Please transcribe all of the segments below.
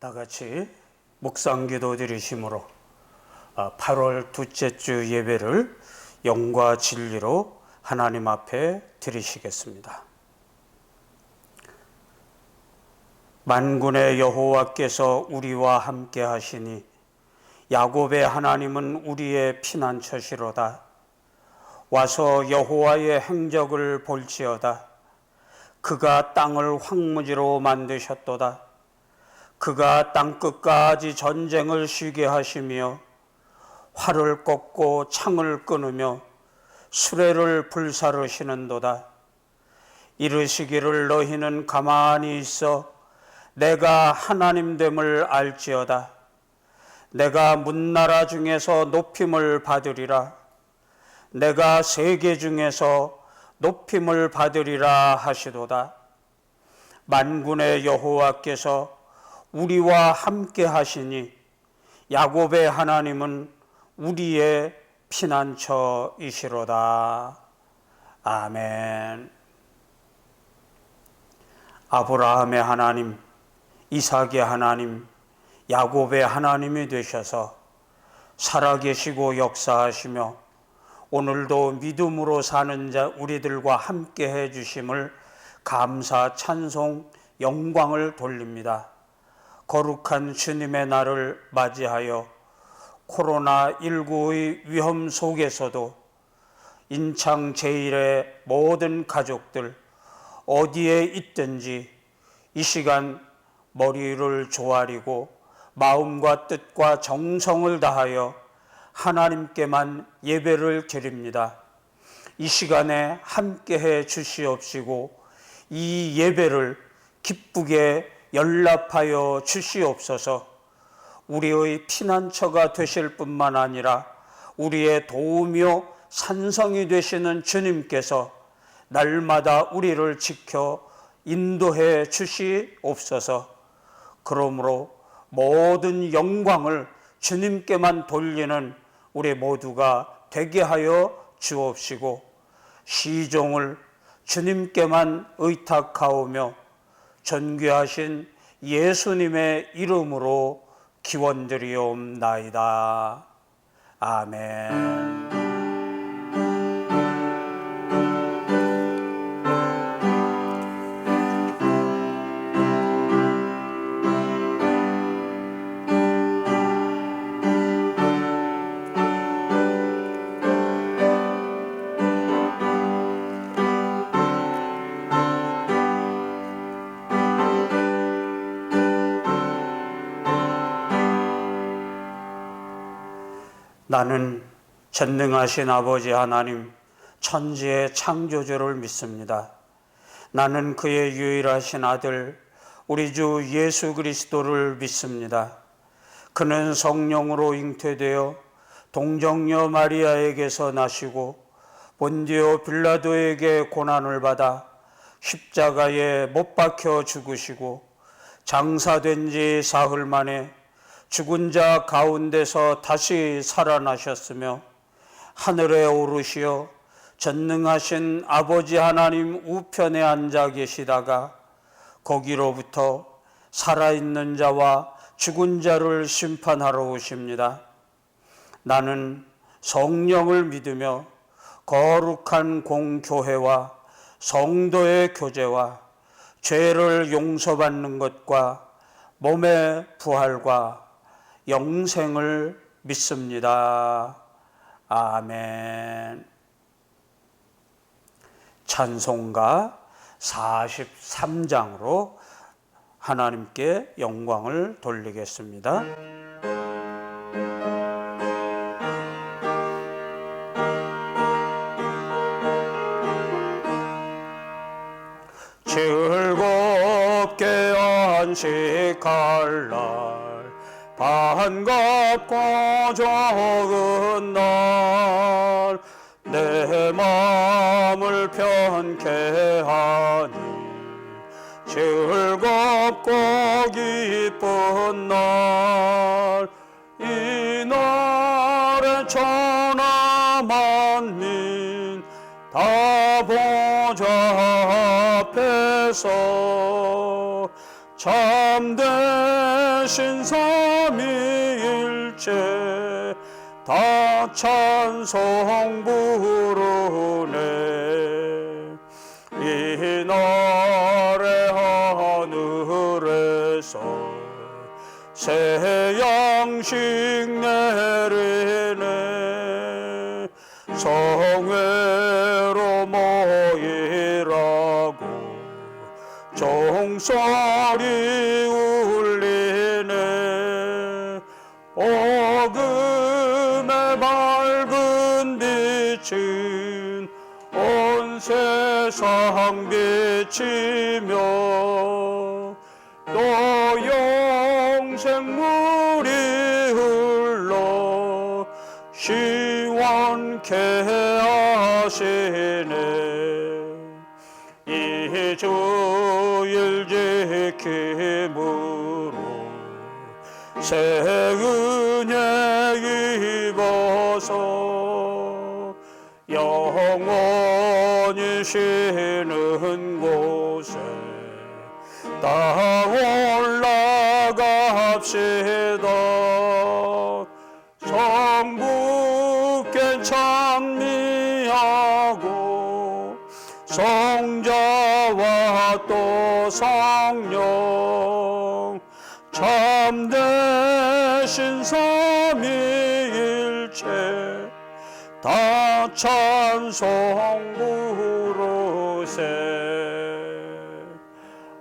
다 같이 묵상기도 드리심으로 8월 둘째 주 예배를 영과 진리로 하나님 앞에 드리시겠습니다. 만군의 여호와께서 우리와 함께 하시니 야곱의 하나님은 우리의 피난처시로다. 와서 여호와의 행적을 볼지어다. 그가 땅을 황무지로 만드셨도다. 그가 땅끝까지 전쟁을 쉬게 하시며 활을 꺾고 창을 끊으며 수레를 불사르시는도다. 이르시기를 너희는 가만히 있어 내가 하나님됨을 알지어다. 내가 문나라 중에서 높임을 받으리라. 내가 세계 중에서 높임을 받으리라 하시도다. 만군의 여호와께서 우리와 함께 하시니 야곱의 하나님은 우리의 피난처이시로다. 아멘. 아브라함의 하나님, 이삭의 하나님, 야곱의 하나님이 되셔서 살아계시고 역사하시며 오늘도 믿음으로 사는 자 우리들과 함께 해주심을 감사, 찬송, 영광을 돌립니다. 거룩한 주님의 날을 맞이하여 코로나19의 위험 속에서도 인창 제일의 모든 가족들 어디에 있든지 이 시간 머리를 조아리고 마음과 뜻과 정성을 다하여 하나님께만 예배를 드립니다. 이 시간에 함께해 주시옵시고 이 예배를 기쁘게 연락하여 주시옵소서. 우리의 피난처가 되실 뿐만 아니라 우리의 도우며 산성이 되시는 주님께서 날마다 우리를 지켜 인도해 주시옵소서. 그러므로 모든 영광을 주님께만 돌리는 우리 모두가 되게 하여 주옵시고 시종을 주님께만 의탁하오며 존귀하신 예수님의 이름으로 기원드리옵나이다. 아멘. 나는 전능하신 아버지 하나님, 천지의 창조주를 믿습니다. 나는 그의 유일하신 아들, 우리 주 예수 그리스도를 믿습니다. 그는 성령으로 잉태되어 동정녀 마리아에게서 나시고 본디오 빌라도에게 고난을 받아 십자가에 못 박혀 죽으시고 장사된 지 사흘 만에 죽은 자 가운데서 다시 살아나셨으며 하늘에 오르시어 전능하신 아버지 하나님 우편에 앉아 계시다가 거기로부터 살아있는 자와 죽은 자를 심판하러 오십니다. 나는 성령을 믿으며 거룩한 공교회와 성도의 교제와 죄를 용서받는 것과 몸의 부활과 영생을 믿습니다. 아멘. 찬송가 43장으로 하나님께 영광을 돌리겠습니다. 즐겁게 안식할 날 반갑고 좋은 날 내 마음을 편케 하니 즐겁고 기쁜 날 이 날에 천하 만민 다 보좌 앞에서 참된 대신 삼위일체 다 찬송 부르네. 이날의 하늘에서 새 양식 내리네. 성회로 모이라고 종소리 울리네. 어금의 밝은 빛은 온 세상 비치며 또 영생물이 흘러 시원케 하시네. 이 주일 지킴으로 새 은혜 입어서 영원히 쉬는 곳에 다 올라갑시다. 성부께 찬미하고 성자와 또 성령 참되신 삼위일체 다 찬송 부르세.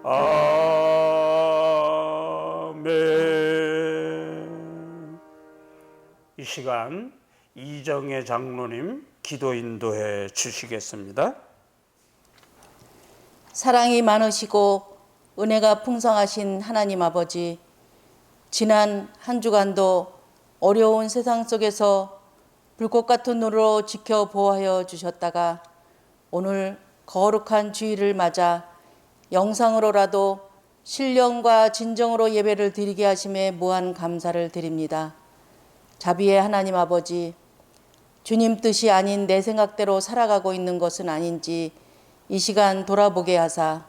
아멘. 이 시간 이정혜 장로님 기도 인도해 주시겠습니다. 사랑이 많으시고 은혜가 풍성하신 하나님 아버지, 지난 한 주간도 어려운 세상 속에서 불꽃 같은 눈으로 지켜 보호하여 주셨다가 오늘 거룩한 주일을 맞아 영상으로라도 신령과 진정으로 예배를 드리게 하심에 무한 감사를 드립니다. 자비의 하나님 아버지, 주님 뜻이 아닌 내 생각대로 살아가고 있는 것은 아닌지 이 시간 돌아보게 하사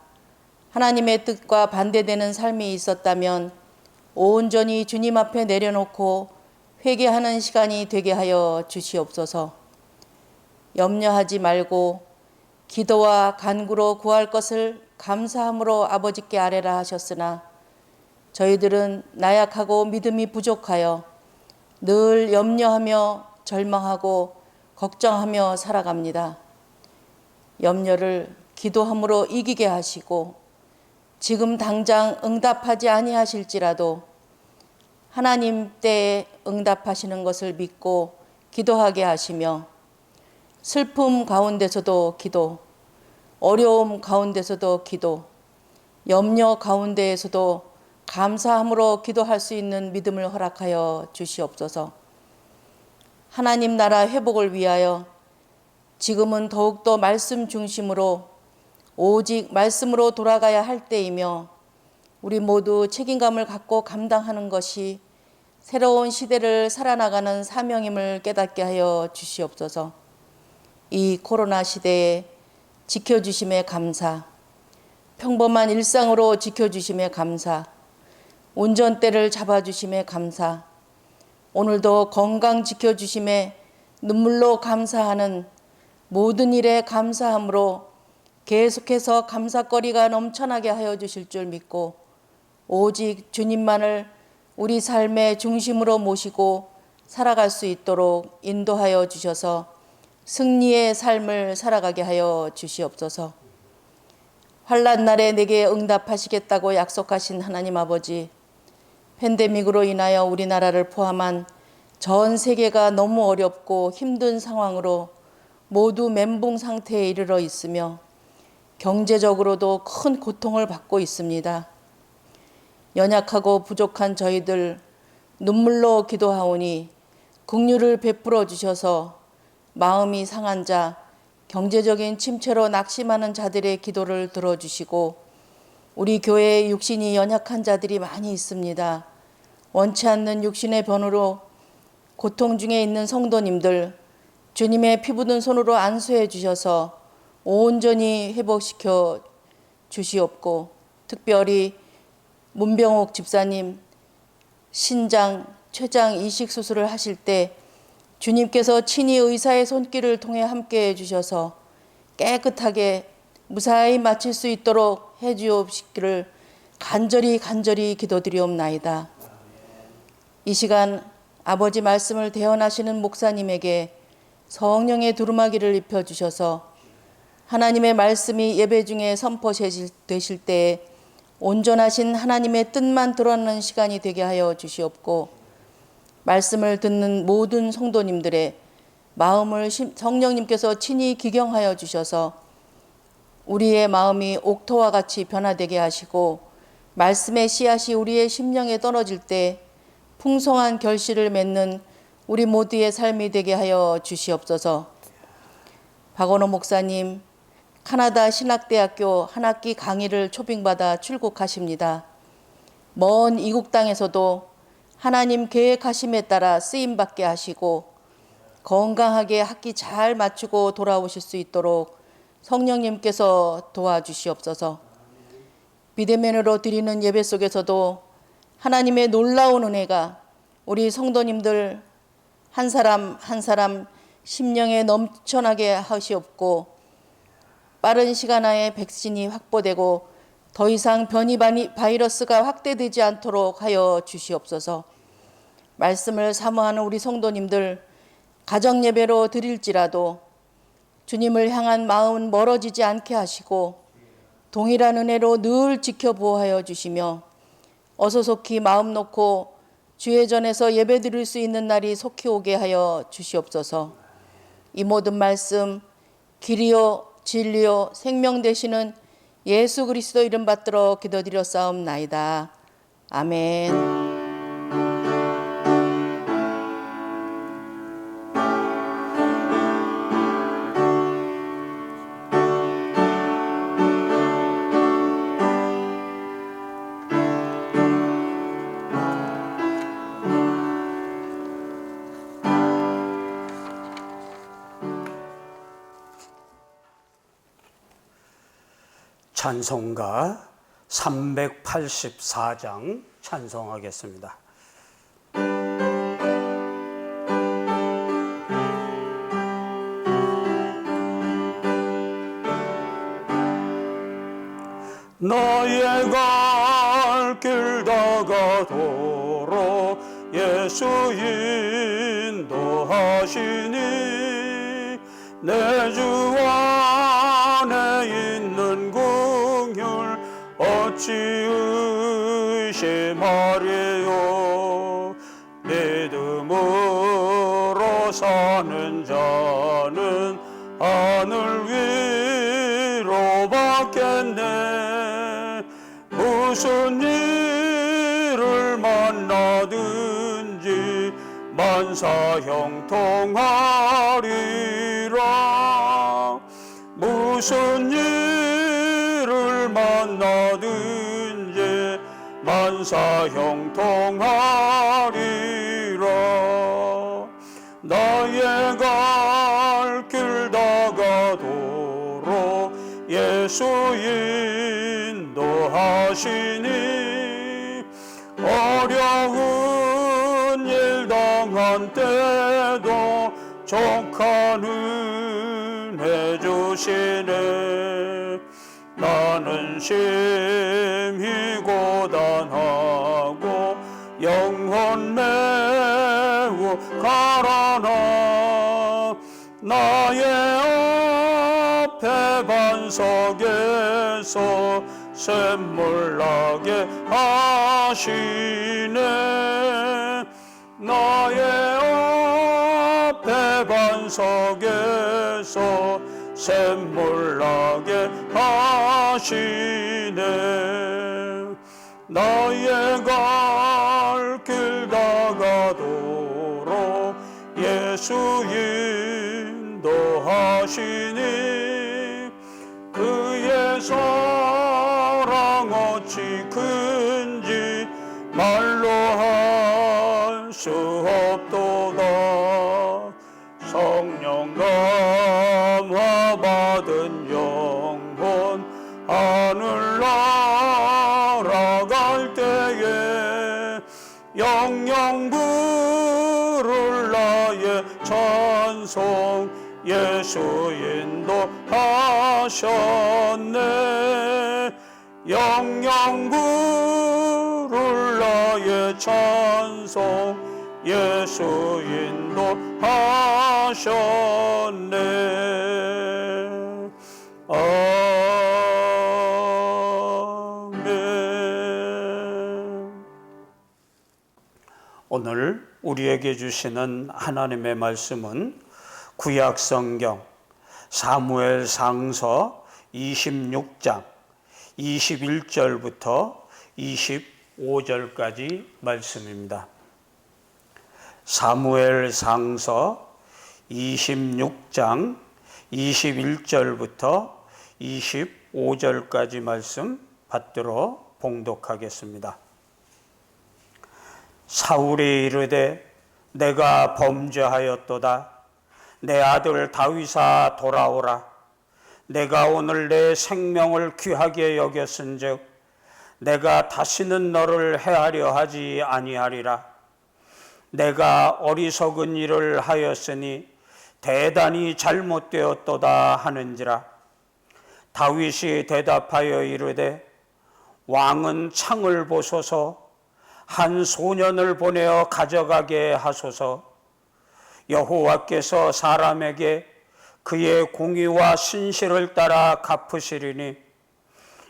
하나님의 뜻과 반대되는 삶이 있었다면 온전히 주님 앞에 내려놓고 회개하는 시간이 되게 하여 주시옵소서. 염려하지 말고 기도와 간구로 구할 것을 감사함으로 아버지께 아뢰라 하셨으나 저희들은 나약하고 믿음이 부족하여 늘 염려하며 절망하고 걱정하며 살아갑니다. 염려를 기도함으로 이기게 하시고 지금 당장 응답하지 아니하실지라도 하나님 때에 응답하시는 것을 믿고 기도하게 하시며 슬픔 가운데서도 기도, 어려움 가운데서도 기도, 염려 가운데에서도 감사함으로 기도할 수 있는 믿음을 허락하여 주시옵소서. 하나님 나라 회복을 위하여 지금은 더욱더 말씀 중심으로 오직 말씀으로 돌아가야 할 때이며 우리 모두 책임감을 갖고 감당하는 것이 새로운 시대를 살아나가는 사명임을 깨닫게 하여 주시옵소서. 이 코로나 시대에 지켜주심에 감사, 평범한 일상으로 지켜주심에 감사, 운전대를 잡아주심에 감사, 오늘도 건강 지켜주심에 눈물로 감사하는 모든 일에 감사함으로 계속해서 감사거리가 넘쳐나게 하여 주실 줄 믿고 오직 주님만을 우리 삶의 중심으로 모시고 살아갈 수 있도록 인도하여 주셔서 승리의 삶을 살아가게 하여 주시옵소서. 환난 날에 내게 응답하시겠다고 약속하신 하나님 아버지, 팬데믹으로 인하여 우리나라를 포함한 전 세계가 너무 어렵고 힘든 상황으로 모두 멘붕 상태에 이르러 있으며 경제적으로도 큰 고통을 받고 있습니다. 연약하고 부족한 저희들 눈물로 기도하오니 긍휼을 베풀어 주셔서 마음이 상한 자, 경제적인 침체로 낙심하는 자들의 기도를 들어주시고 우리 교회에 육신이 연약한 자들이 많이 있습니다. 원치 않는 육신의 변으로 고통 중에 있는 성도님들 주님의 피 묻은 손으로 안수해 주셔서 온전히 회복시켜 주시옵고 특별히 문병옥 집사님 신장, 췌장 이식 수술을 하실 때 주님께서 친히 의사의 손길을 통해 함께 해주셔서 깨끗하게 무사히 마칠 수 있도록 해주옵시기를 간절히 기도드리옵나이다. 이 시간 아버지 말씀을 대언하시는 목사님에게 성령의 두루마기를 입혀주셔서 하나님의 말씀이 예배 중에 선포되실 때에 온전하신 하나님의 뜻만 드러나는 시간이 되게 하여 주시옵고, 말씀을 듣는 모든 성도님들의 마음을 성령님께서 친히 기경하여 주셔서 우리의 마음이 옥토와 같이 변화되게 하시고, 말씀의 씨앗이 우리의 심령에 떨어질 때 풍성한 결실을 맺는 우리 모두의 삶이 되게 하여 주시옵소서. 박원호 목사님, 카나다 신학대학교 한 학기 강의를 초빙받아 출국하십니다. 먼 이국 땅에서도 하나님 계획하심에 따라 쓰임받게 하시고 건강하게 학기 잘 마치고 돌아오실 수 있도록 성령님께서 도와주시옵소서. 비대면으로 드리는 예배 속에서도 하나님의 놀라운 은혜가 우리 성도님들 한 사람 한 사람 심령에 넘쳐나게 하시옵고, 빠른 시간 안에 백신이 확보되고 더 이상 변이 바이러스가 확대되지 않도록 하여 주시옵소서. 말씀을 사모하는 우리 성도님들 가정 예배로 드릴지라도 주님을 향한 마음은 멀어지지 않게 하시고 동일한 은혜로 늘 지켜보호하여 주시며 어서 속히 마음 놓고 주의 전에서 예배 드릴 수 있는 날이 속히 오게 하여 주시옵소서. 이 모든 말씀 길이요 진리요 생명 되시는 예수 그리스도 이름 받들어 기도드렸사옵나이다. 아멘. 찬송가 384장 찬송하겠습니다. 너의 갈 길 다가도록 예수 인도하시니 내 주 안에 있는 긍휼 어찌 의심하리요. 믿음으로 사는 자는 하늘 위로 받겠네. 무슨 일을 만나든지 만사형통하리라. 무슨 일을 만나든지 만사형통하리라. 나의 갈 길 다가도록 예수 인도하시니 어려운 일 당한 때도 족한 은혜 주시네. 나는 심히 고단하고 영혼 매우 가라나. 나의 앞에 반석에서 샘물 나게 하시네. 나의 앞에 반석에서 샘물 나게 하시네. 나의 갈 길 다가도록 예수 인도하시니 그의 사랑 어찌 큰지 말로 할 수 없도다. 성령 감화 받은 영혼 하늘 날아갈 때에 영영 부를 나의 찬송 예수 인도하셨네. 영영 부를 나의 찬송 예수 인도하셨네. 아멘. 오늘 우리에게 주시는 하나님의 말씀은 구약성경 사무엘상서 26장 21절부터 25절까지 말씀입니다. 사무엘상서 26장 21절부터 25절까지 말씀 받들어 봉독하겠습니다. 사울이 이르되 내가 범죄하였도다. 내 아들 다윗아 돌아오라. 내가 오늘 내 생명을 귀하게 여겼은즉 내가 다시는 너를 해하려 하지 아니하리라. 내가 어리석은 일을 하였으니 대단히 잘못되었도다 하는지라. 다윗이 대답하여 이르되 왕은 창을 보소서. 한 소년을 보내어 가져가게 하소서. 여호와께서 사람에게 그의 공의와 신실을 따라 갚으시리니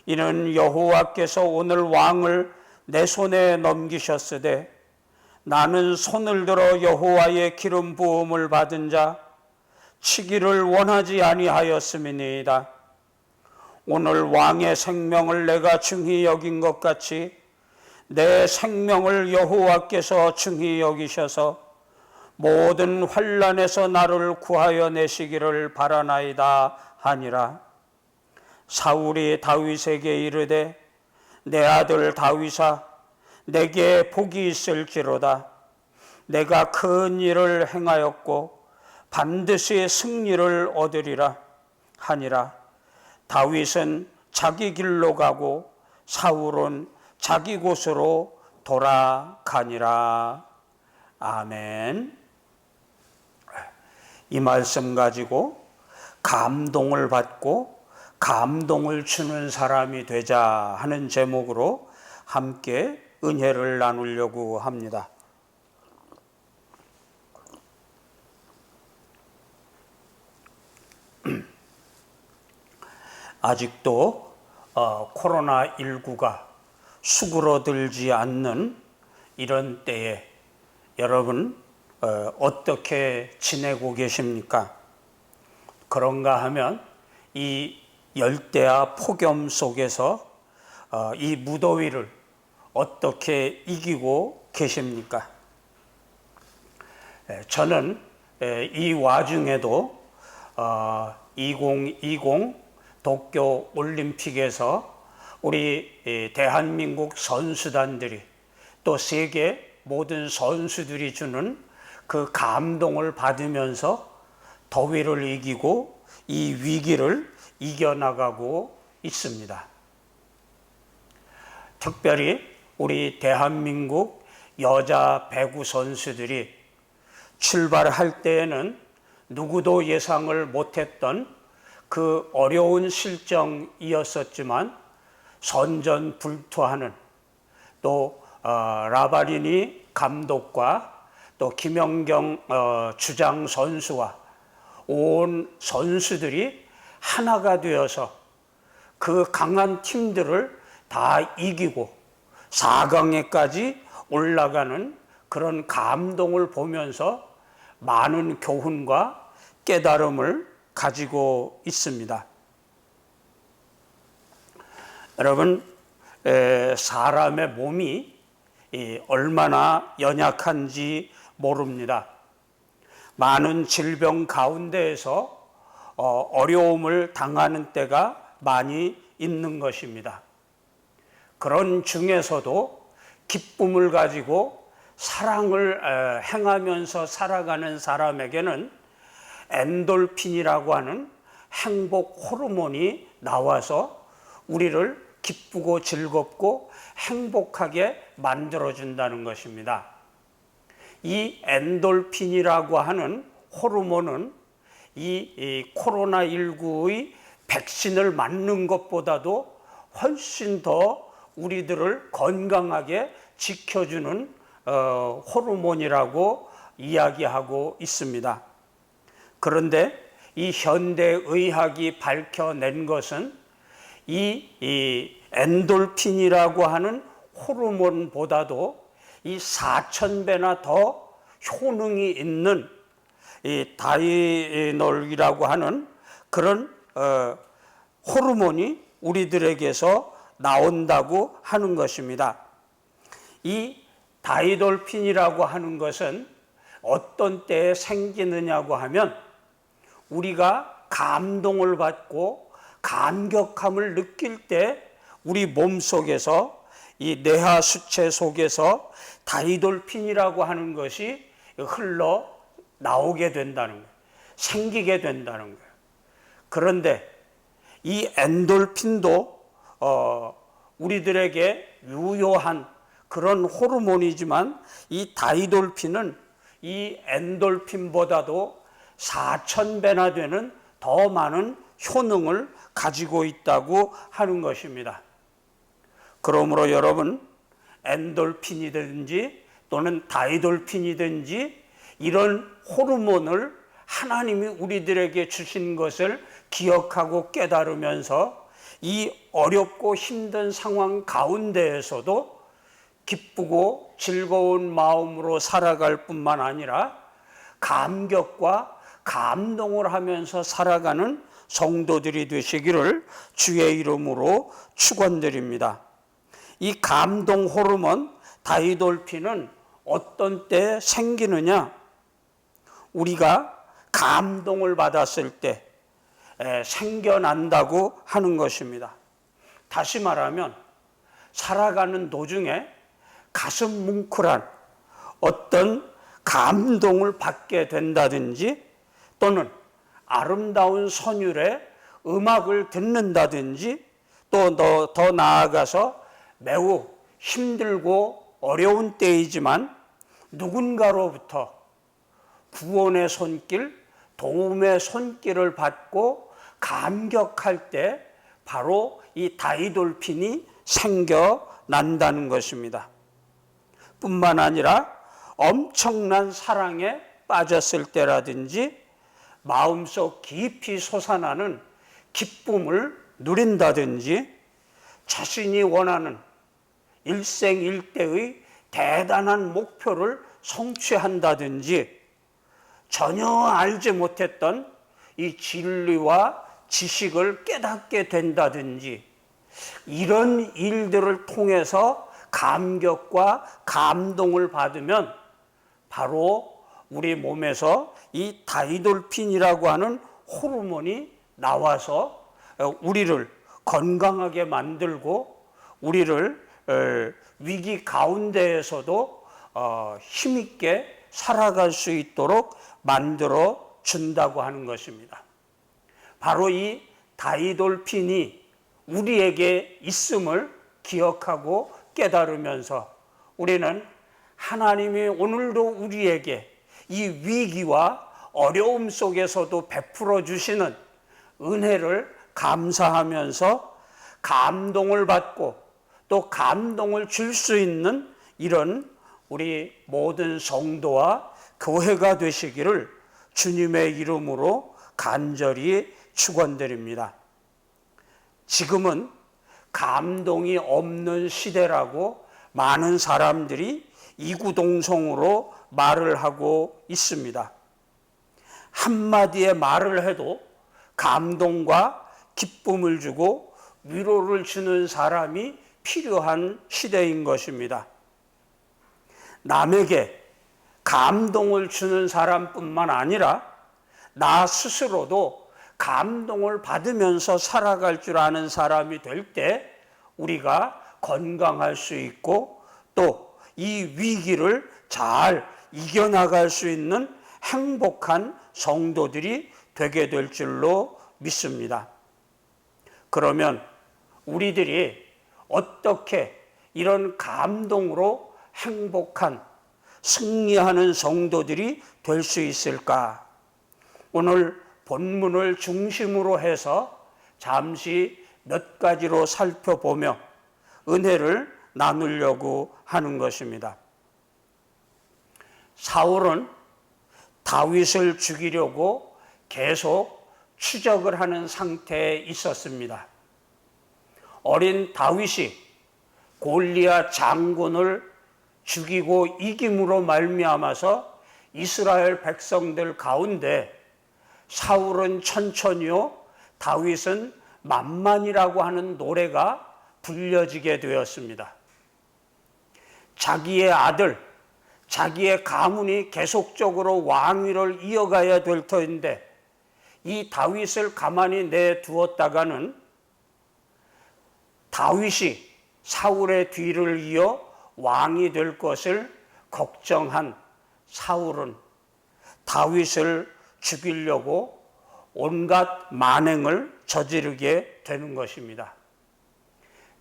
이는 여호와께서 오늘 왕을 내 손에 넘기셨으되 나는 손을 들어 여호와의 기름 부음을 받은 자 치기를 원하지 아니하였음이니이다. 오늘 왕의 생명을 내가 중히 여긴 것 같이 내 생명을 여호와께서 중히 여기셔서 모든 환난에서 나를 구하여 내시기를 바라나이다 하니라. 사울이 다윗에게 이르되 내 아들 다윗아 내게 복이 있을지로다. 내가 큰 일을 행하였고 반드시 승리를 얻으리라 하니라. 다윗은 자기 길로 가고 사울은 자기 곳으로 돌아가니라. 아멘. 이 말씀 가지고 감동을 받고 감동을 주는 사람이 되자 하는 제목으로 함께 은혜를 나누려고 합니다. 아직도 코로나19가 수그러들지 않는 이런 때에 여러분 어떻게 지내고 계십니까? 그런가 하면 이 열대야 폭염 속에서 이 무더위를 어떻게 이기고 계십니까? 저는 이 와중에도 2020 도쿄 올림픽에서 우리 대한민국 선수단들이 또 세계 모든 선수들이 주는 그 감동을 받으면서 더위를 이기고 이 위기를 이겨나가고 있습니다. 특별히 우리 대한민국 여자 배구 선수들이 출발할 때에는 누구도 예상을 못했던 그 어려운 실정이었었지만 선전불투하는 또 라바리니 감독과 또 김연경 주장 선수와 온 선수들이 하나가 되어서 그 강한 팀들을 다 이기고 4강에까지 올라가는 그런 감동을 보면서 많은 교훈과 깨달음을 가지고 있습니다. 여러분, 사람의 몸이 얼마나 연약한지 모릅니다. 많은 질병 가운데에서 어려움을 당하는 때가 많이 있는 것입니다. 그런 중에서도 기쁨을 가지고 사랑을 행하면서 살아가는 사람에게는 엔돌핀이라고 하는 행복 호르몬이 나와서 우리를 기쁘고 즐겁고 행복하게 만들어준다는 것입니다. 이 엔돌핀이라고 하는 호르몬은 이 코로나19의 백신을 맞는 것보다도 훨씬 더 우리들을 건강하게 지켜주는 호르몬이라고 이야기하고 있습니다. 그런데 이 현대의학이 밝혀낸 것은 이 엔돌핀이라고 하는 호르몬보다도 이 4,000배나 더 효능이 있는 이 다이놀이라고 하는 그런 호르몬이 우리들에게서 나온다고 하는 것입니다. 이 다이돌핀이라고 하는 것은 어떤 때에 생기느냐고 하면 우리가 감동을 받고 감격함을 느낄 때 우리 몸속에서 이 뇌하 수체 속에서 다이돌핀이라고 하는 것이 흘러 나오게 된다는 거예요. 생기게 된다는 거예요. 그런데 이 엔돌핀도 우리들에게 유효한 그런 호르몬이지만 이 다이돌핀은 이 엔돌핀보다도 4,000배나 되는 더 많은 효능을 가지고 있다고 하는 것입니다. 그러므로 여러분, 엔돌핀이든지 또는 다이돌핀이든지 이런 호르몬을 하나님이 우리들에게 주신 것을 기억하고 깨달으면서 이 어렵고 힘든 상황 가운데에서도 기쁘고 즐거운 마음으로 살아갈 뿐만 아니라 감격과 감동을 하면서 살아가는 성도들이 되시기를 주의 이름으로 축원드립니다. 이 감동 호르몬 다이돌핀은 어떤 때 생기느냐? 우리가 감동을 받았을 때 생겨난다고 하는 것입니다. 다시 말하면 살아가는 도중에 가슴 뭉클한 어떤 감동을 받게 된다든지 또는 아름다운 선율의 음악을 듣는다든지 또 더 나아가서 매우 힘들고 어려운 때이지만 누군가로부터 구원의 손길, 도움의 손길을 받고 감격할 때 바로 이 다이돌핀이 생겨난다는 것입니다. 뿐만 아니라 엄청난 사랑에 빠졌을 때라든지 마음속 깊이 솟아나는 기쁨을 누린다든지 자신이 원하는 일생일대의 대단한 목표를 성취한다든지 전혀 알지 못했던 이 진리와 지식을 깨닫게 된다든지 이런 일들을 통해서 감격과 감동을 받으면 바로 우리 몸에서 이 다이돌핀이라고 하는 호르몬이 나와서 우리를 건강하게 만들고 우리를 위기 가운데에서도 힘있게 살아갈 수 있도록 만들어 준다고 하는 것입니다. 바로 이 다이돌핀이 우리에게 있음을 기억하고 깨달으면서 우리는 하나님이 오늘도 우리에게 이 위기와 어려움 속에서도 베풀어 주시는 은혜를 감사하면서 감동을 받고 또 감동을 줄 수 있는 이런 우리 모든 성도와 교회가 되시기를 주님의 이름으로 간절히 축원드립니다. 지금은 감동이 없는 시대라고 많은 사람들이 이구동성으로 말을 하고 있습니다. 한마디의 말을 해도 감동과 기쁨을 주고 위로를 주는 사람이 필요한 시대인 것입니다. 남에게 감동을 주는 사람뿐만 아니라 나 스스로도 감동을 받으면서 살아갈 줄 아는 사람이 될 때 우리가 건강할 수 있고 또 이 위기를 잘 이겨나갈 수 있는 행복한 성도들이 되게 될 줄로 믿습니다. 그러면 우리들이 어떻게 이런 감동으로 행복한 승리하는 성도들이 될 수 있을까? 오늘 본문을 중심으로 해서 잠시 몇 가지로 살펴보며 은혜를 나누려고 하는 것입니다. 사울은 다윗을 죽이려고 계속 추적을 하는 상태에 있었습니다. 어린 다윗이 골리앗 장군을 죽이고 이김으로 말미암아서 이스라엘 백성들 가운데 사울은 천천히요, 다윗은 만만이라고 하는 노래가 불려지게 되었습니다. 자기의 아들, 자기의 가문이 계속적으로 왕위를 이어가야 될 터인데 이 다윗을 가만히 내두었다가는 다윗이 사울의 뒤를 이어 왕이 될 것을 걱정한 사울은 다윗을 죽이려고 온갖 만행을 저지르게 되는 것입니다.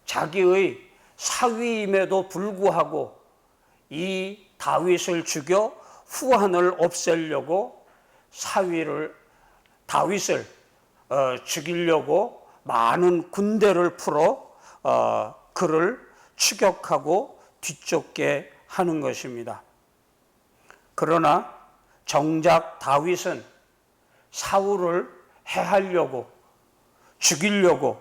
자기의 사위임에도 불구하고 이 다윗을 죽여 후한을 없애려고 다윗을 죽이려고 많은 군대를 풀어 그를 추격하고 뒤쫓게 하는 것입니다. 그러나 정작 다윗은 사울을 해하려고 죽이려고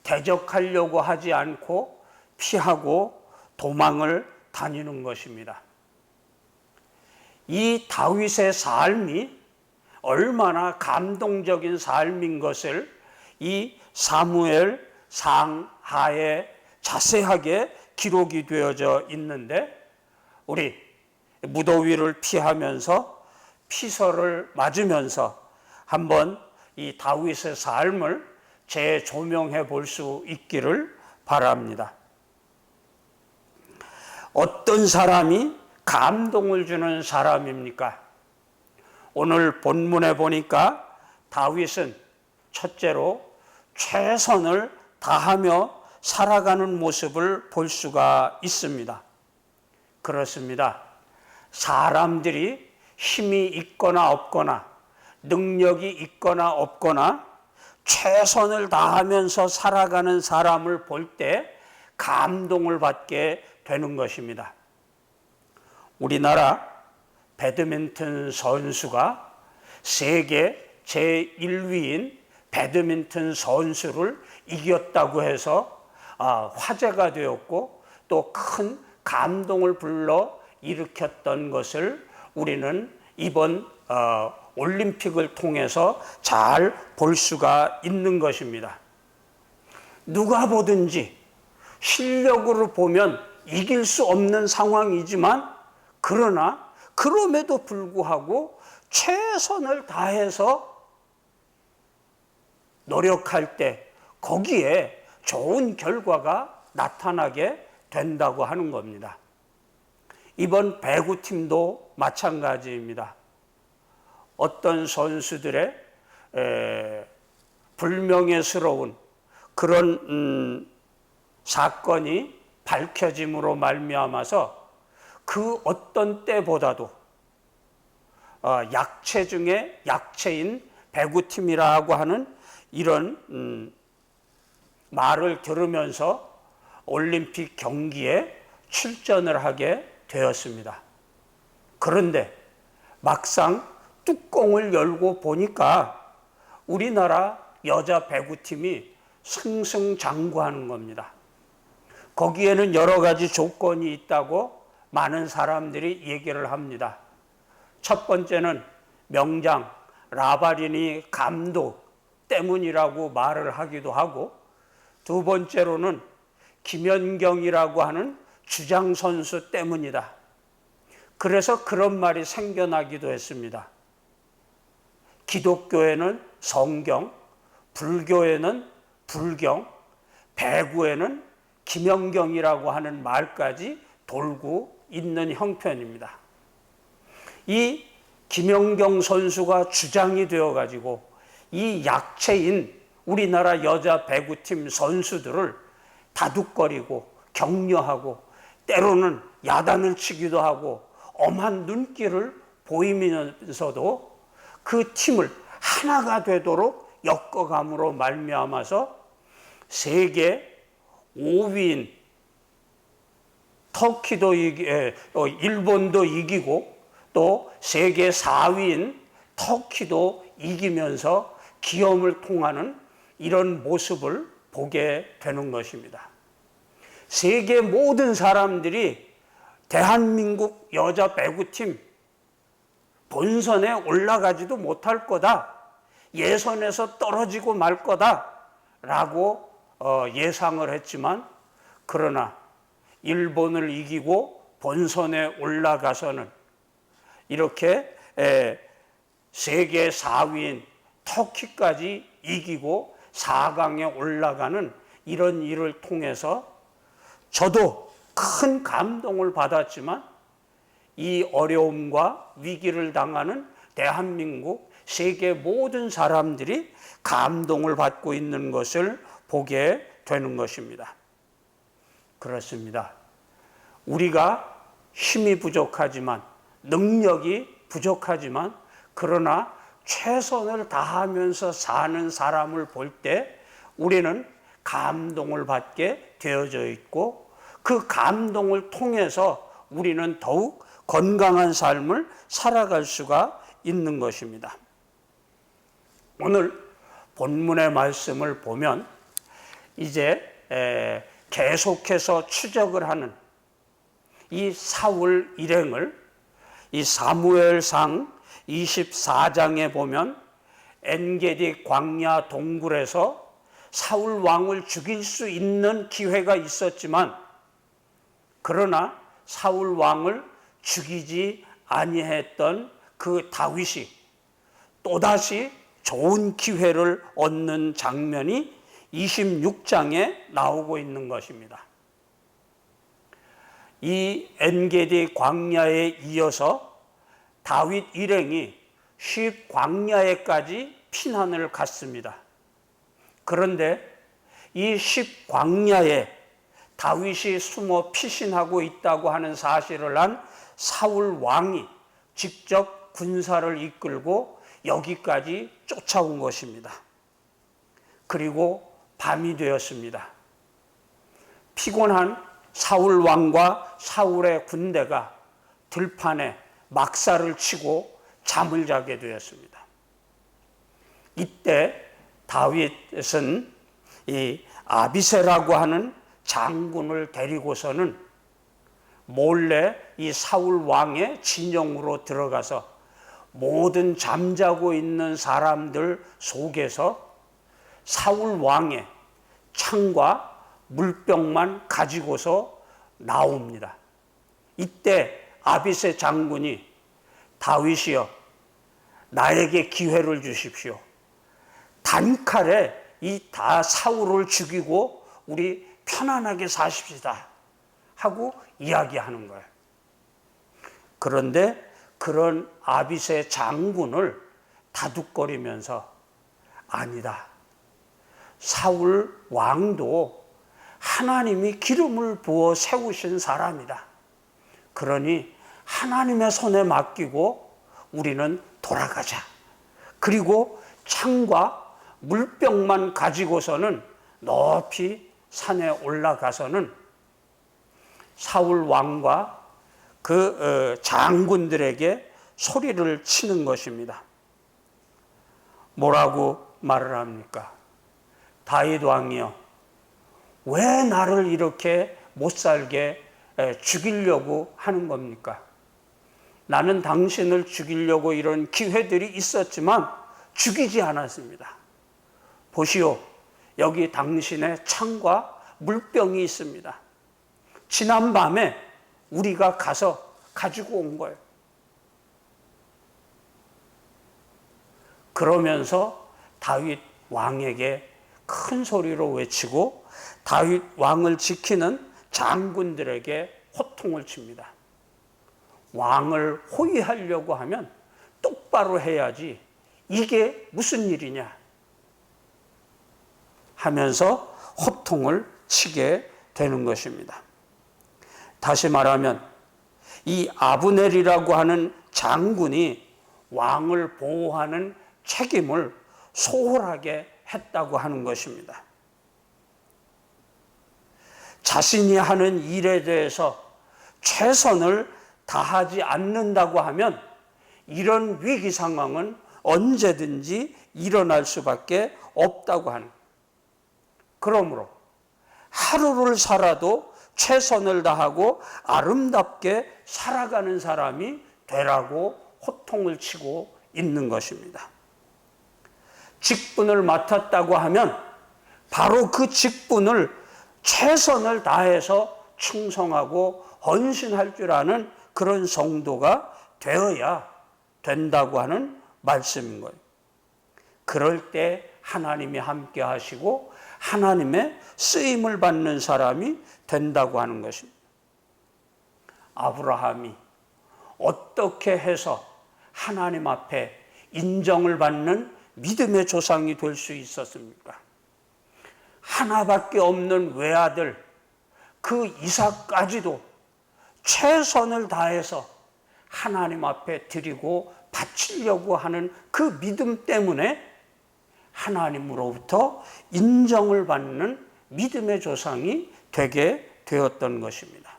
대적하려고 하지 않고 피하고 도망을 다니는 것입니다. 이 다윗의 삶이 얼마나 감동적인 삶인 것을 이 사무엘 상하에 자세하게 기록이 되어져 있는데 우리 무더위를 피하면서 피서를 맞으면서 한번 이 다윗의 삶을 재조명해 볼 수 있기를 바랍니다. 어떤 사람이 감동을 주는 사람입니까? 오늘 본문에 보니까 다윗은 첫째로 최선을 다하며 살아가는 모습을 볼 수가 있습니다. 그렇습니다. 사람들이 힘이 있거나 없거나 능력이 있거나 없거나 최선을 다하면서 살아가는 사람을 볼 때 감동을 받게 되는 것입니다. 우리나라 배드민턴 선수가 세계 제1위인 배드민턴 선수를 이겼다고 해서 화제가 되었고 또 큰 감동을 불러 일으켰던 것을 우리는 이번 올림픽을 통해서 잘 볼 수가 있는 것입니다. 누가 보든지 실력으로 보면 이길 수 없는 상황이지만 그러나 그럼에도 불구하고 최선을 다해서 노력할 때 거기에 좋은 결과가 나타나게 된다고 하는 겁니다. 이번 배구팀도 마찬가지입니다. 어떤 선수들의 불명예스러운 그런 사건이 밝혀짐으로 말미암아서 그 어떤 때보다도 약체 중에 약체인 배구팀이라고 하는 이런 말을 들으면서 올림픽 경기에 출전을 하게 되었습니다. 그런데 막상 뚜껑을 열고 보니까 우리나라 여자 배구팀이 승승장구하는 겁니다. 거기에는 여러 가지 조건이 있다고 많은 사람들이 얘기를 합니다. 첫 번째는 명장 라바리니 감독 때문이라고 말을 하기도 하고, 두 번째로는 김연경이라고 하는 주장 선수 때문이다. 그래서 그런 말이 생겨나기도 했습니다. 기독교에는 성경, 불교에는 불경, 배구에는 김연경이라고 하는 말까지 돌고 있는 형편입니다. 이 김연경 선수가 주장이 되어가지고 이 약체인 우리나라 여자 배구팀 선수들을 다독거리고 격려하고 때로는 야단을 치기도 하고 엄한 눈길을 보이면서도 그 팀을 하나가 되도록 엮어감으로 말미암아서 세계 5위인 터키도 일본도 이기고 또 세계 4위인 터키도 이기면서 기염을 통하는 이런 모습을 보게 되는 것입니다. 세계 모든 사람들이 대한민국 여자 배구팀 본선에 올라가지도 못할 거다, 예선에서 떨어지고 말 거다라고 예상을 했지만, 그러나 일본을 이기고 본선에 올라가서는 이렇게 세계 4위인 터키까지 이기고 4강에 올라가는 이런 일을 통해서 저도 큰 감동을 받았지만, 이 어려움과 위기를 당하는 대한민국 세계 모든 사람들이 감동을 받고 있는 것을 보게 되는 것입니다. 그렇습니다. 우리가 힘이 부족하지만, 능력이 부족하지만, 그러나 최선을 다하면서 사는 사람을 볼 때 우리는 감동을 받게 되어져 있고, 그 감동을 통해서 우리는 더욱 건강한 삶을 살아갈 수가 있는 것입니다. 오늘 본문의 말씀을 보면 이제 계속해서 추적을 하는 이 사울 일행을 이 사무엘상 24장에 보면 엔게디 광야 동굴에서 사울 왕을 죽일 수 있는 기회가 있었지만, 그러나 사울 왕을 죽이지 아니했던 그 다윗이 또다시 좋은 기회를 얻는 장면이 26장에 나오고 있는 것입니다. 이 엔게디 광야에 이어서 다윗 일행이 쉿 광야에까지 피난을 갔습니다. 그런데 이 쉿 광야에 다윗이 숨어 피신하고 있다고 하는 사실을 안 사울 왕이 직접 군사를 이끌고 여기까지 쫓아온 것입니다. 그리고 밤이 되었습니다. 피곤한 사울 왕과 사울의 군대가 들판에 막사를 치고 잠을 자게 되었습니다. 이때 다윗은 이 아비새라고 하는 장군을 데리고서는 몰래 이 사울 왕의 진영으로 들어가서 모든 잠자고 있는 사람들 속에서 사울 왕의 창과 물병만 가지고서 나옵니다. 이때 아비새 장군이 다윗이여, 나에게 기회를 주십시오. 단칼에 이 다 사울을 죽이고 우리 편안하게 사십시다 하고 이야기하는 거예요. 그런데 그런 아비새 장군을 다독거리면서 아니다, 사울 왕도 하나님이 기름을 부어 세우신 사람이다. 그러니 하나님의 손에 맡기고 우리는 돌아가자. 그리고 창과 물병만 가지고서는 높이 산에 올라가서는 사울 왕과 그 장군들에게 소리를 치는 것입니다. 뭐라고 말을 합니까? 다윗 왕이여, 왜 나를 이렇게 못살게 죽이려고 하는 겁니까? 나는 당신을 죽이려고 이런 기회들이 있었지만 죽이지 않았습니다. 보시오, 여기 당신의 창과 물병이 있습니다. 지난 밤에 우리가 가서 가지고 온 거예요. 그러면서 다윗 왕에게 큰 소리로 외치고 다윗 왕을 지키는 장군들에게 호통을 칩니다. 왕을 호위하려고 하면 똑바로 해야지 이게 무슨 일이냐 하면서 호통을 치게 되는 것입니다. 다시 말하면 이 아브넬이라고 하는 장군이 왕을 보호하는 책임을 소홀하게 했다고 하는 것입니다. 자신이 하는 일에 대해서 최선을 다하지 않는다고 하면 이런 위기 상황은 언제든지 일어날 수밖에 없다고 하는. 그러므로 하루를 살아도 최선을 다하고 아름답게 살아가는 사람이 되라고 호통을 치고 있는 것입니다. 직분을 맡았다고 하면 바로 그 직분을 최선을 다해서 충성하고 헌신할 줄 아는 그런 성도가 되어야 된다고 하는 말씀인 거예요. 그럴 때 하나님이 함께 하시고 하나님의 쓰임을 받는 사람이 된다고 하는 것입니다. 아브라함이 어떻게 해서 하나님 앞에 인정을 받는 믿음의 조상이 될 수 있었습니까? 하나밖에 없는 외아들 그 이삭까지도 최선을 다해서 하나님 앞에 드리고 바치려고 하는 그 믿음 때문에 하나님으로부터 인정을 받는 믿음의 조상이 되게 되었던 것입니다.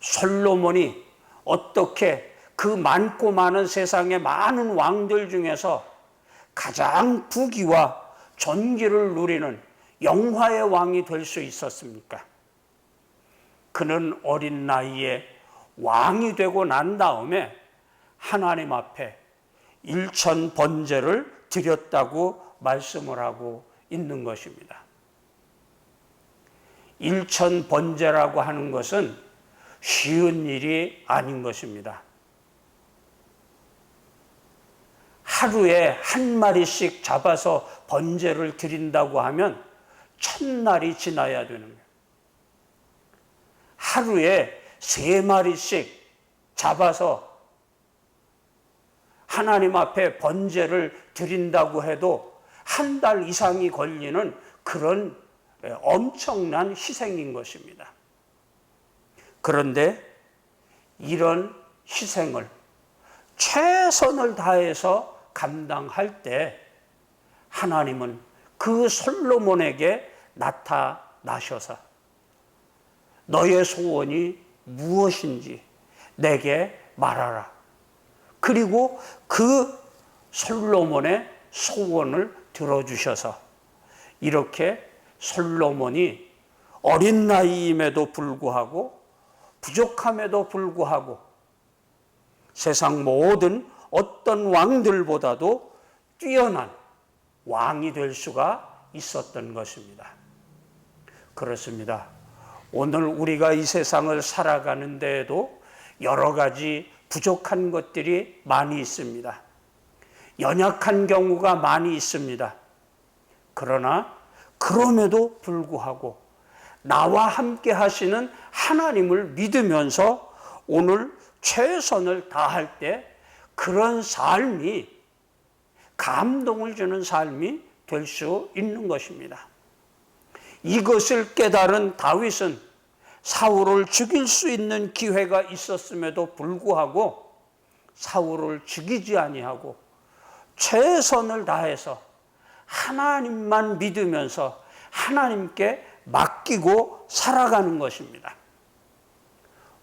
솔로몬이 어떻게 그 많고 많은 세상의 많은 왕들 중에서 가장 부귀와 존귀를 누리는 영화의 왕이 될 수 있었습니까? 그는 어린 나이에 왕이 되고 난 다음에 하나님 앞에 일천 번제를 드렸다고 말씀을 하고 있는 것입니다. 일천 번제라고 하는 것은 쉬운 일이 아닌 것입니다. 하루에 한 마리씩 잡아서 번제를 드린다고 하면 첫날이 지나야 되는 거예요. 하루에 3마리씩 잡아서 하나님 앞에 번제를 드린다고 해도 한 달 이상이 걸리는 그런 엄청난 희생인 것입니다. 그런데 이런 희생을 최선을 다해서 감당할 때 하나님은 그 솔로몬에게 나타나셔서 너의 소원이 무엇인지 내게 말하라. 그리고 그 솔로몬의 소원을 들어주셔서 이렇게 솔로몬이 어린 나이임에도 불구하고 부족함에도 불구하고 세상 모든 어떤 왕들보다도 뛰어난 왕이 될 수가 있었던 것입니다. 그렇습니다. 오늘 우리가 이 세상을 살아가는 데에도 여러 가지 부족한 것들이 많이 있습니다. 연약한 경우가 많이 있습니다. 그러나 그럼에도 불구하고 나와 함께 하시는 하나님을 믿으면서 오늘 최선을 다할 때 그런 삶이 감동을 주는 삶이 될 수 있는 것입니다. 이것을 깨달은 다윗은 사울을 죽일 수 있는 기회가 있었음에도 불구하고 사울을 죽이지 아니하고 최선을 다해서 하나님만 믿으면서 하나님께 맡기고 살아가는 것입니다.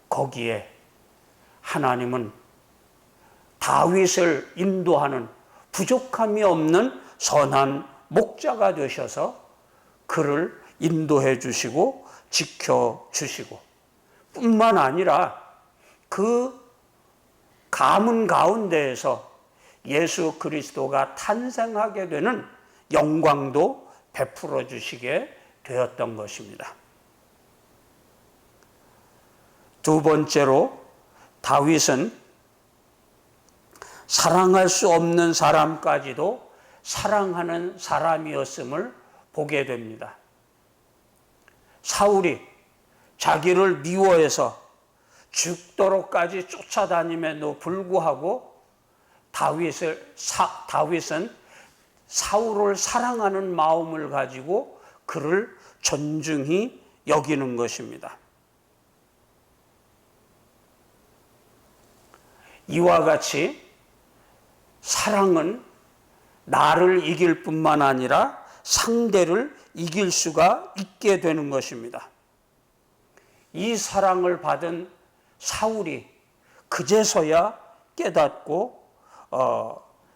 거기에 하나님은 다윗을 인도하는 부족함이 없는 선한 목자가 되셔서 그를 인도해 주시고 지켜 주시고 뿐만 아니라 그 가문 가운데에서 예수 그리스도가 탄생하게 되는 영광도 베풀어 주시게 되었던 것입니다. 두 번째로 다윗은 사랑할 수 없는 사람까지도 사랑하는 사람이었음을 보게 됩니다. 사울이 자기를 미워해서 죽도록까지 쫓아다님에도 불구하고 다윗은 사울을 사랑하는 마음을 가지고 그를 존중히 여기는 것입니다. 이와 같이 사랑은 나를 이길 뿐만 아니라 상대를 이길 수가 있게 되는 것입니다. 이 사랑을 받은 사울이 그제서야 깨닫고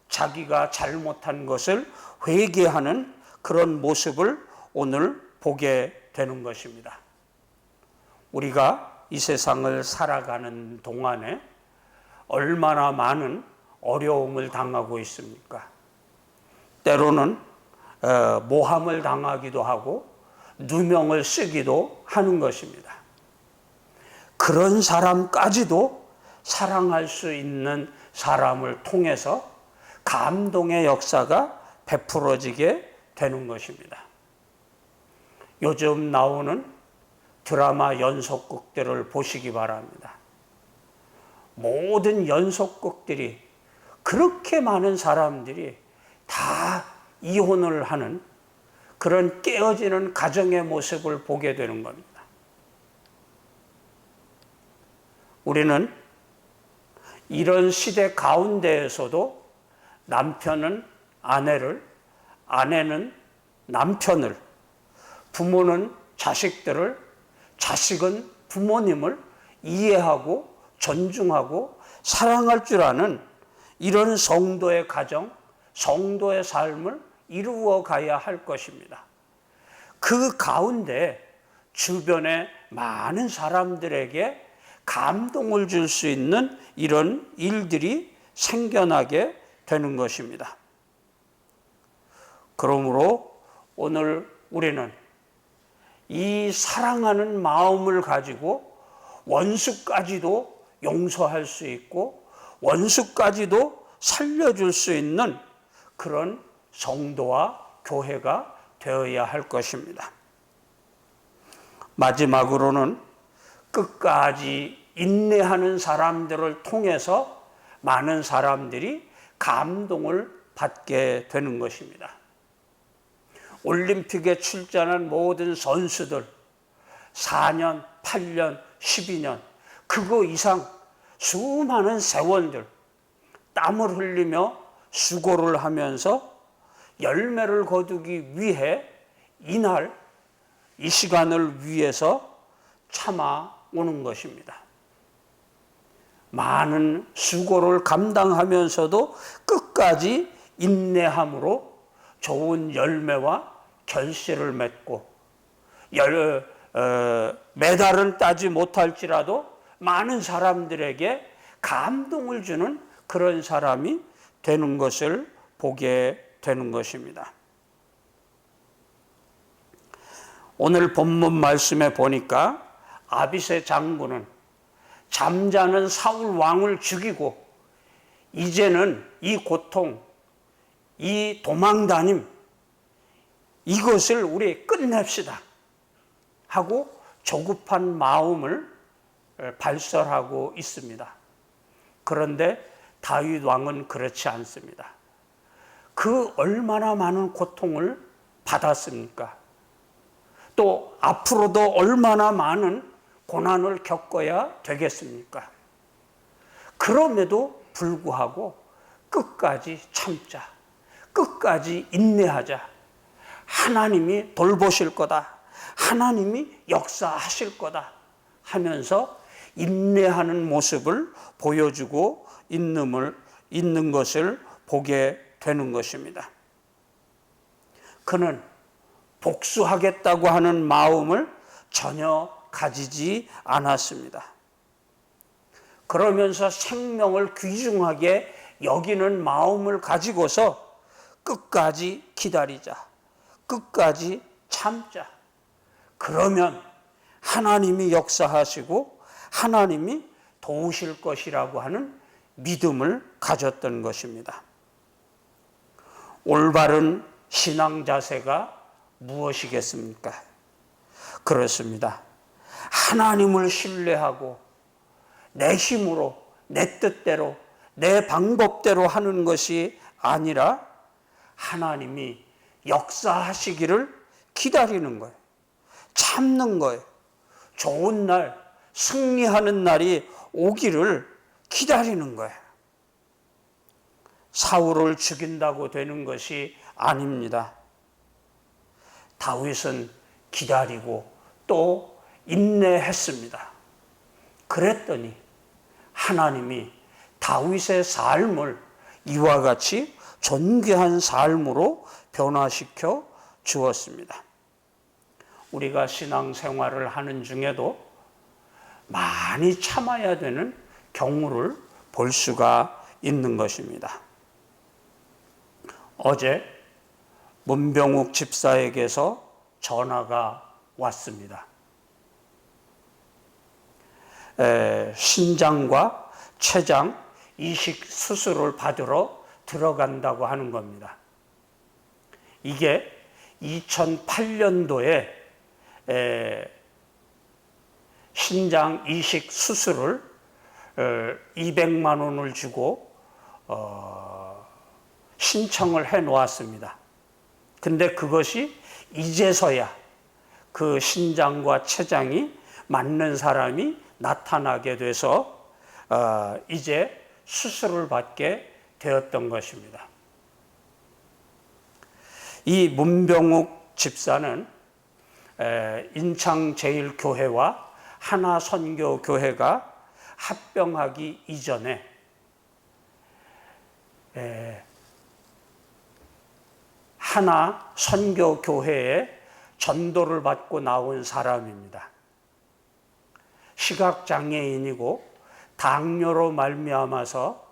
자기가 잘못한 것을 회개하는 그런 모습을 오늘 보게 되는 것입니다. 우리가 이 세상을 살아가는 동안에 얼마나 많은 어려움을 당하고 있습니까? 때로는 모함을 당하기도 하고 누명을 쓰기도 하는 것입니다. 그런 사람까지도 사랑할 수 있는 사람을 통해서 감동의 역사가 베풀어지게 되는 것입니다. 요즘 나오는 드라마 연속극들을 보시기 바랍니다. 모든 연속극들이 그렇게 많은 사람들이 다 이혼을 하는 그런 깨어지는 가정의 모습을 보게 되는 겁니다. 우리는 이런 시대 가운데에서도 남편은 아내를, 아내는 남편을, 부모는 자식들을, 자식은 부모님을 이해하고 존중하고 사랑할 줄 아는 이런 성도의 가정, 성도의 삶을 이루어 가야 할 것입니다. 그 가운데 주변의 많은 사람들에게 감동을 줄 수 있는 이런 일들이 생겨나게 되는 것입니다. 그러므로 오늘 우리는 이 사랑하는 마음을 가지고 원수까지도 용서할 수 있고 원수까지도 살려줄 수 있는 그런 성도와 교회가 되어야 할 것입니다. 마지막으로는 끝까지 인내하는 사람들을 통해서 많은 사람들이 감동을 받게 되는 것입니다. 올림픽에 출전한 모든 선수들 4년, 8년, 12년 그거 이상 수많은 세월들 땀을 흘리며 수고를 하면서 열매를 거두기 위해 이날 이 시간을 위해서 참아오는 것입니다. 많은 수고를 감당하면서도 끝까지 인내함으로 좋은 열매와 결실을 맺고 메달은 따지 못할지라도 많은 사람들에게 감동을 주는 그런 사람이 되는 것을 보게 되는 것입니다. 오늘 본문 말씀에 보니까 아비새 장군은 잠자는 사울 왕을 죽이고 이제는 이 고통, 이 도망다님 이것을 우리 끝냅시다 하고 조급한 마음을 발설하고 있습니다. 그런데 다윗 왕은 그렇지 않습니다. 그 얼마나 많은 고통을 받았습니까? 또 앞으로도 얼마나 많은 고난을 겪어야 되겠습니까? 그럼에도 불구하고 끝까지 참자, 끝까지 인내하자. 하나님이 돌보실 거다. 하나님이 역사하실 거다 하면서 인내하는 모습을 보여주고 있는 것을 보게 되는 것입니다. 그는 복수하겠다고 하는 마음을 전혀 가지지 않았습니다. 그러면서 생명을 귀중하게 여기는 마음을 가지고서 끝까지 기다리자, 끝까지 참자. 그러면 하나님이 역사하시고 하나님이 도우실 것이라고 하는 믿음을 가졌던 것입니다. 올바른 신앙 자세가 무엇이겠습니까? 그렇습니다. 하나님을 신뢰하고 내 힘으로, 내 뜻대로, 내 방법대로 하는 것이 아니라 하나님이 역사하시기를 기다리는 거예요. 참는 거예요. 좋은 날, 승리하는 날이 오기를 기다리는 거예요. 사울을 죽인다고 되는 것이 아닙니다. 다윗은 기다리고 또 인내했습니다. 그랬더니 하나님이 다윗의 삶을 이와 같이 존귀한 삶으로 변화시켜 주었습니다. 우리가 신앙생활을 하는 중에도 많이 참아야 되는 경우를 볼 수가 있는 것입니다. 어제 문병욱 집사에게서 전화가 왔습니다. 신장과 췌장 이식 수술을 받으러 들어간다고 하는 겁니다. 이게 2008년도에 신장 이식 수술을 200만 원을 주고 신청을 해 놓았습니다. 근데 그것이 이제서야 그 신장과 췌장이 맞는 사람이 나타나게 돼서 이제 수술을 받게 되었던 것입니다. 이 문병욱 집사는 인창제일교회와 하나선교교회가 합병하기 이전에 하나선교교회에 전도를 받고 나온 사람입니다. 시각장애인이고 당뇨로 말미암아서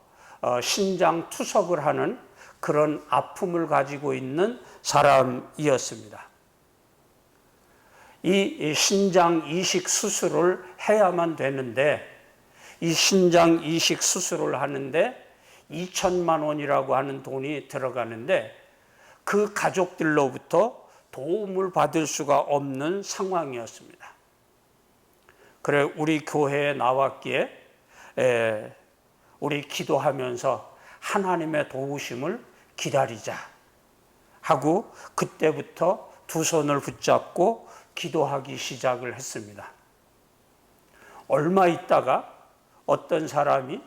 신장 투석을 하는 그런 아픔을 가지고 있는 사람이었습니다. 이 신장 이식 수술을 해야만 되는데 이 신장 이식 수술을 하는데 2천만 원이라고 하는 돈이 들어가는데 그 가족들로부터 도움을 받을 수가 없는 상황이었습니다. 그래 우리 교회에 나왔기에 우리 기도하면서 하나님의 도우심을 기다리자 하고 그때부터 두 손을 붙잡고 기도하기 시작을 했습니다. 얼마 있다가 어떤 사람이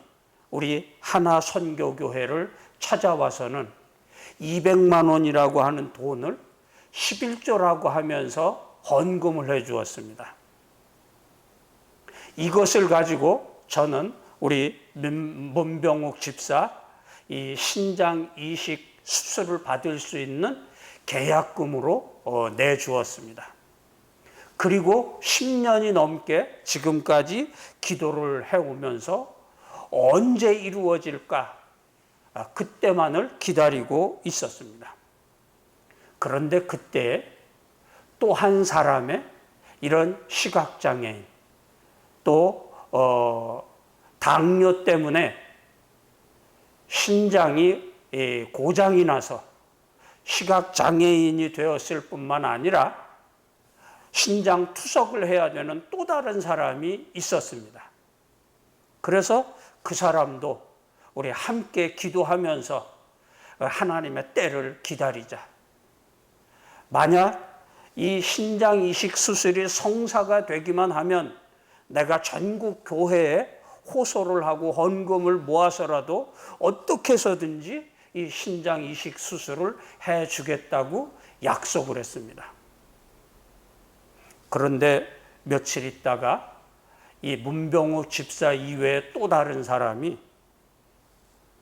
우리 하나선교교회를 찾아와서는 200만 원이라고 하는 돈을 11조라고 하면서 헌금을 해 주었습니다. 이것을 가지고 저는 우리 문병욱 집사 이 신장 이식 수술을 받을 수 있는 계약금으로 내주었습니다. 그리고 10년이 넘게 지금까지 기도를 해오면서 언제 이루어질까 그때만을 기다리고 있었습니다. 그런데 그때 또 한 사람의 이런 시각장애인 또 당뇨 때문에 신장이 고장이 나서 시각장애인이 되었을 뿐만 아니라 신장 투석을 해야 되는 또 다른 사람이 있었습니다. 그래서 그 사람도 우리 함께 기도하면서 하나님의 때를 기다리자. 만약 이 신장 이식 수술이 성사가 되기만 하면 내가 전국 교회에 호소를 하고 헌금을 모아서라도 어떻게 해서든지 이 신장 이식 수술을 해 주겠다고 약속을 했습니다. 그런데 며칠 있다가 이 문병욱 집사 이외에 또 다른 사람이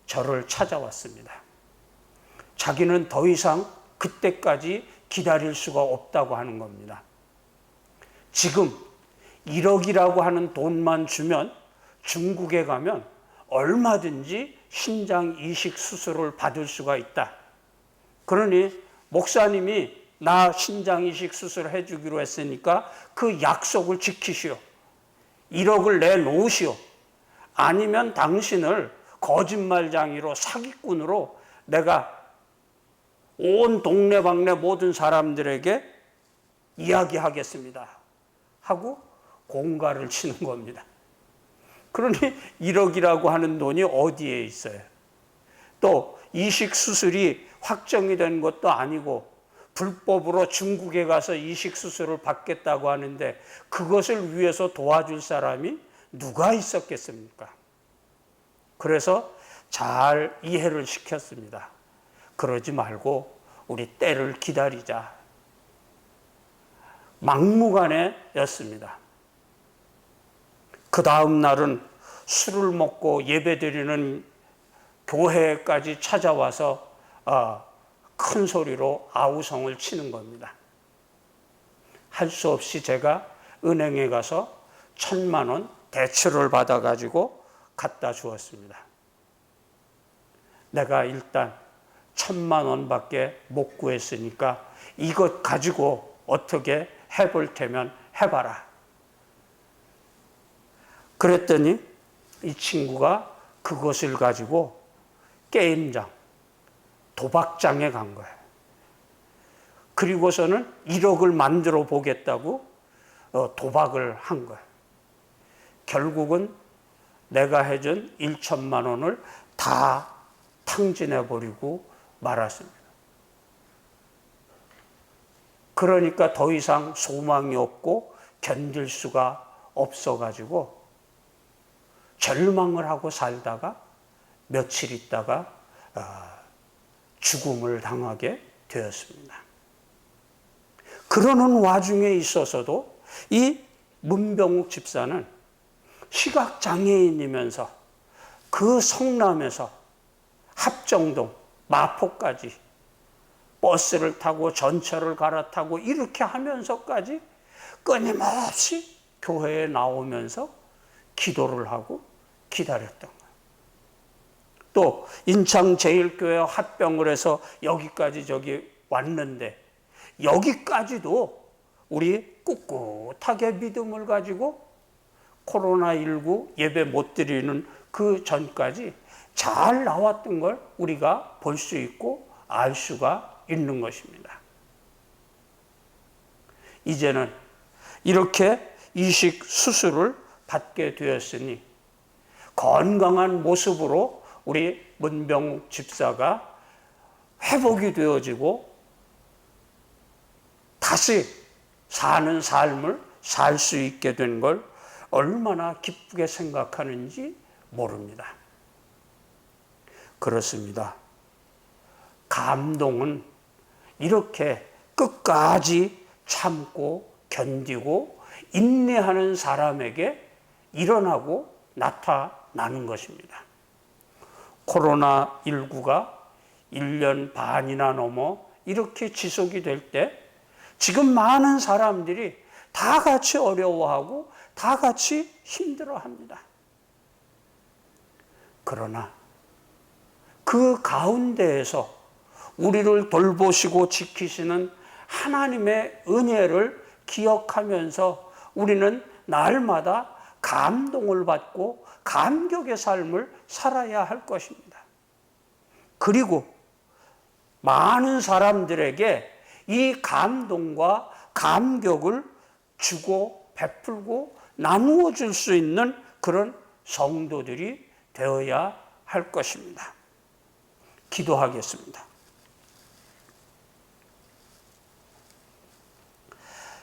저를 찾아왔습니다. 자기는 더 이상 그때까지 기다릴 수가 없다고 하는 겁니다. 지금 1억이라고 하는 돈만 주면 중국에 가면 얼마든지 신장 이식 수술을 받을 수가 있다. 그러니 목사님이 나 신장 이식 수술 해주기로 했으니까 그 약속을 지키시오. 1억을 내놓으시오. 아니면 당신을 거짓말장이로 사기꾼으로 내가 온 동네방네 모든 사람들에게 이야기하겠습니다. 하고 공갈을 치는 겁니다. 그러니 1억이라고 하는 돈이 어디에 있어요? 또 이식 수술이 확정이 된 것도 아니고 불법으로 중국에 가서 이식 수술을 받겠다고 하는데 그것을 위해서 도와줄 사람이 누가 있었겠습니까? 그래서 잘 이해를 시켰습니다. 그러지 말고 우리 때를 기다리자. 막무가내였습니다. 그 다음 날은 술을 먹고 예배드리는 교회까지 찾아와서 큰 소리로 아우성을 치는 겁니다. 할 수 없이 제가 은행에 가서 1,000만 원 대출을 받아가지고 갖다 주었습니다. 내가 일단 1,000만 원밖에 못 구했으니까 이것 가지고 어떻게 해볼 테면 해봐라. 그랬더니 이 친구가 그것을 가지고 게임장, 도박장에 간 거예요. 그리고서는 1억을 만들어 보겠다고 도박을 한 거예요. 결국은 내가 해준 1,000만 원을 다 탕진해 버리고 말았습니다. 그러니까 더 이상 소망이 없고 견딜 수가 없어가지고 절망을 하고 살다가 며칠 있다가 죽음을 당하게 되었습니다. 그러는 와중에 있어서도 이 문병욱 집사는 시각장애인이면서 그 성남에서 합정동, 마포까지 버스를 타고 전철을 갈아타고 이렇게 하면서까지 끊임없이 교회에 나오면서 기도를 하고 기다렸던 거예요. 또 인창제일교회 합병을 해서 여기까지 왔는데 여기까지도 우리 꿋꿋하게 믿음을 가지고 코로나19 예배 못 드리는 그 전까지 잘 나왔던 걸 우리가 볼 수 있고 알 수가 있는 것입니다. 이제는 이렇게 이식 수술을 받게 되었으니 건강한 모습으로 우리 문병욱 집사가 회복이 되어지고 다시 사는 삶을 살 수 있게 된 걸 얼마나 기쁘게 생각하는지 모릅니다. 그렇습니다. 감동은 이렇게 끝까지 참고 견디고 인내하는 사람에게 일어나고 나타나는 것입니다. 코로나19가 1년 반이나 넘어 이렇게 지속이 될 때 지금 많은 사람들이 다 같이 어려워하고 다 같이 힘들어합니다. 그러나 그 가운데에서 우리를 돌보시고 지키시는 하나님의 은혜를 기억하면서 우리는 날마다 감동을 받고 감격의 삶을 살아야 할 것입니다. 그리고 많은 사람들에게 이 감동과 감격을 주고 베풀고 나누어 줄 수 있는 그런 성도들이 되어야 할 것입니다. 기도하겠습니다.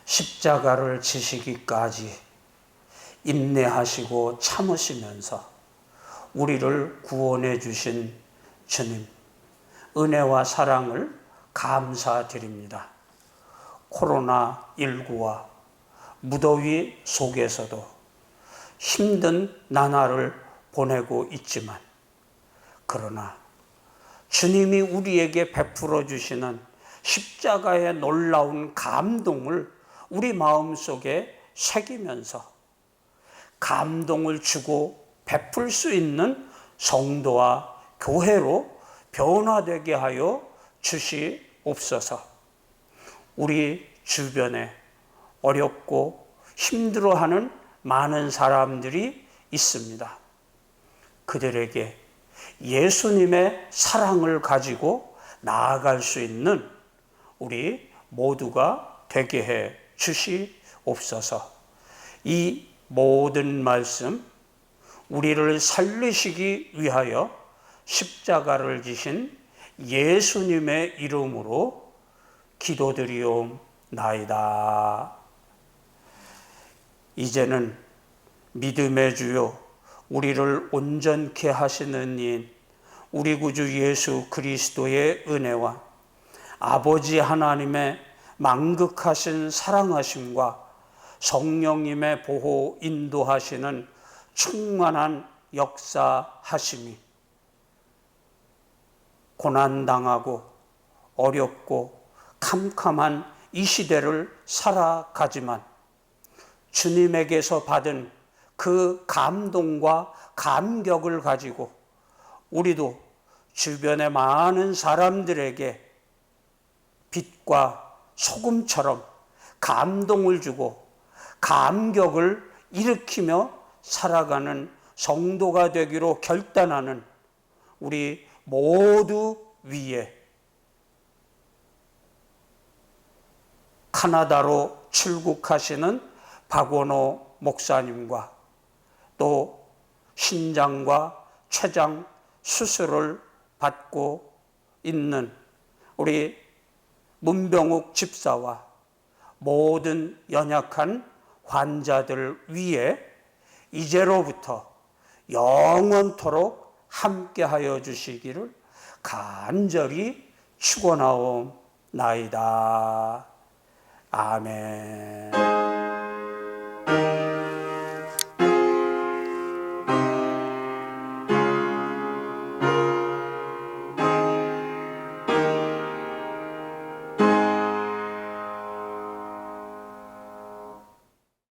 십자가를 지시기까지 인내하시고 참으시면서 우리를 구원해 주신 주님, 은혜와 사랑을 감사드립니다. 코로나19와 무더위 속에서도 힘든 나날을 보내고 있지만 그러나 주님이 우리에게 베풀어 주시는 십자가의 놀라운 감동을 우리 마음속에 새기면서 감동을 주고 베풀 수 있는 성도와 교회로 변화되게 하여 주시옵소서. 우리 주변에 어렵고 힘들어하는 많은 사람들이 있습니다. 그들에게 예수님의 사랑을 가지고 나아갈 수 있는 우리 모두가 되게 해 주시옵소서. 이 모든 말씀 우리를 살리시기 위하여 십자가를 지신 예수님의 이름으로 기도드리옵나이다. 이제는 믿음의 주요 우리를 온전케 하시는 이인 우리 구주 예수 그리스도의 은혜와 아버지 하나님의 만극하신 사랑하심과 성령님의 보호 인도하시는 충만한 역사하심이 고난당하고 어렵고 캄캄한 이 시대를 살아가지만 주님에게서 받은 그 감동과 감격을 가지고 우리도 주변의 많은 사람들에게 빛과 소금처럼 감동을 주고 감격을 일으키며 살아가는 성도가 되기로 결단하는 우리 모두 위에 카나다로 출국하시는 박원호 목사님과 또 신장과 췌장 수술을 받고 있는 우리 문병욱 집사와 모든 연약한 환자들 위에 이제로부터 영원토록 함께하여 주시기를 간절히 축원하옵나이다. 아멘.